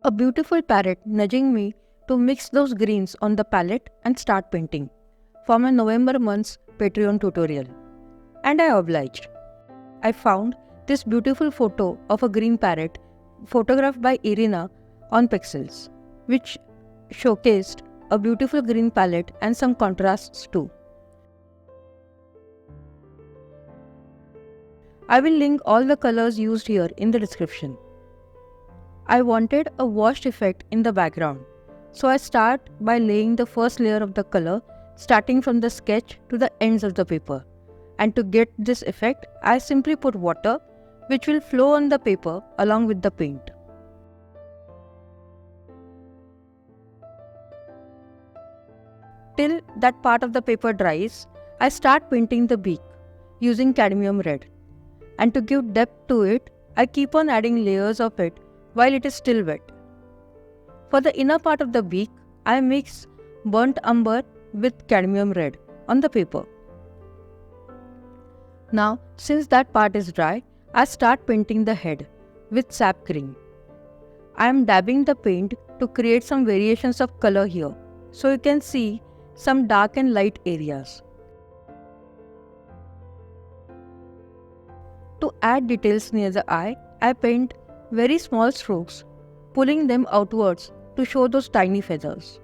A beautiful parrot nudging me to mix those greens on the palette and start painting for my November month's Patreon tutorial. And I obliged. I found this beautiful photo of a green parrot photographed by Irina on Pixels, which showcased a beautiful green palette and some contrasts too. I will link all the colors used here in the description. I wanted a washed effect in the background, so I start by laying the first layer of the color starting from the sketch to the ends of the paper. And to get this effect, I simply put water which will flow on the paper along with the paint. Till that part of the paper dries, I start painting the beak using cadmium red. And to give depth to it, I keep on adding layers of it while it is still wet. For the inner part of the beak, I mix burnt umber with cadmium red on the paper. Now, since that part is dry, I start painting the head with sap green. I am dabbing the paint to create some variations of color here, so you can see some dark and light areas. To add details near the eye, I paint very small strokes, pulling them outwards to show those tiny feathers.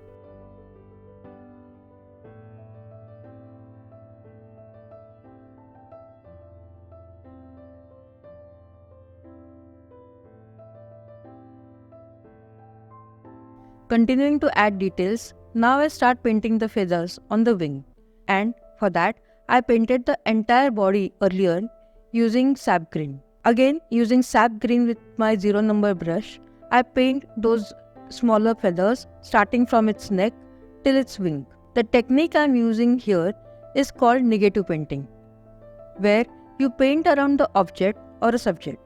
Continuing to add details, now I start painting the feathers on the wing, and for that I painted the entire body earlier using sap green. Again, using sap green with my 0 number brush, I paint those smaller feathers starting from its neck till its wing. The technique I am using here is called negative painting, where you paint around the object or a subject.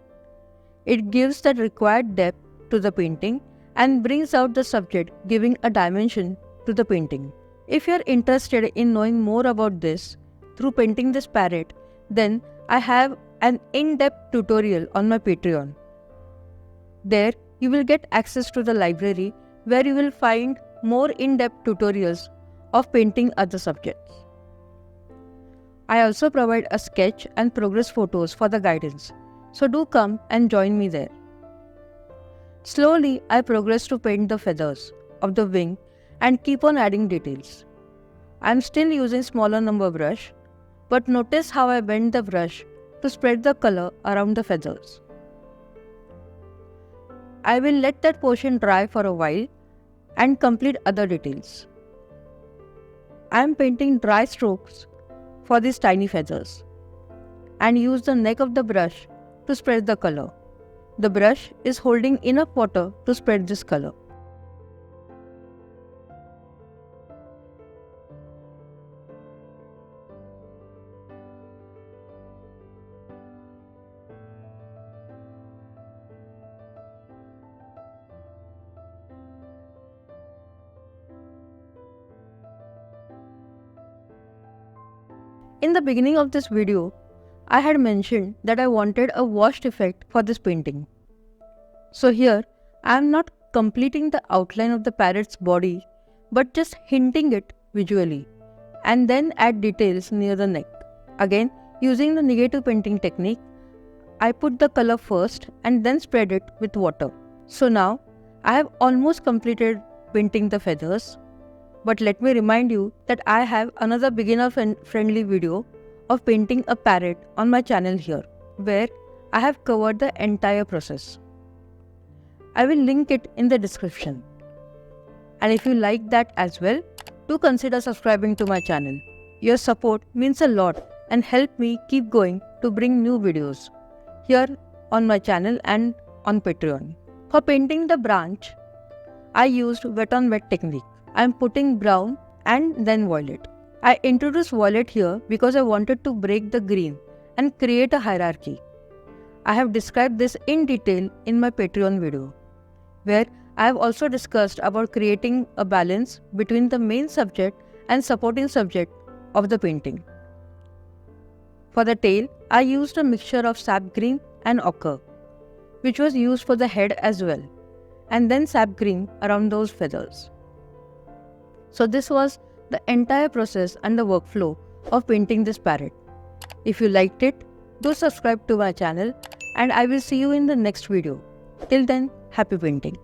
It gives the required depth to the painting and brings out the subject, giving a dimension to the painting. If you are interested in knowing more about this through painting this parrot, then I have an in-depth tutorial on my Patreon. There you will get access to the library where you will find more in-depth tutorials of painting other subjects. I also provide a sketch and progress photos for the guidance, so do come and join me there. Slowly, I progress to paint the feathers of the wing and keep on adding details. I am still using smaller number brush, but notice how I bend the brush to spread the color around the feathers. I will let that portion dry for a while and complete other details. I am painting dry strokes for these tiny feathers and use the neck of the brush to spread the color. The brush is holding enough water to spread this color. In the beginning of this video, I had mentioned that I wanted a washed effect for this painting. So here, I am not completing the outline of the parrot's body, but just hinting it visually, and then add details near the neck. Again, using the negative painting technique, I put the color first and then spread it with water. So now, I have almost completed painting the feathers. But let me remind you that I have another beginner-friendly video of painting a parrot on my channel here, where I have covered the entire process. I will link it in the description. And if you like that as well, do consider subscribing to my channel. Your support means a lot and help me keep going to bring new videos here on my channel and on Patreon. For painting the branch, I used wet on wet technique. I am putting brown and then violet. I introduced violet here because I wanted to break the green and create a hierarchy. I have described this in detail in my Patreon video, where I have also discussed about creating a balance between the main subject and supporting subject of the painting. For the tail, I used a mixture of sap green and ochre, which was used for the head as well. and then sap green around those feathers. So this was the entire process and the workflow of painting this parrot. If you liked it, do subscribe to my channel and I will see you in the next video. Till then, happy painting.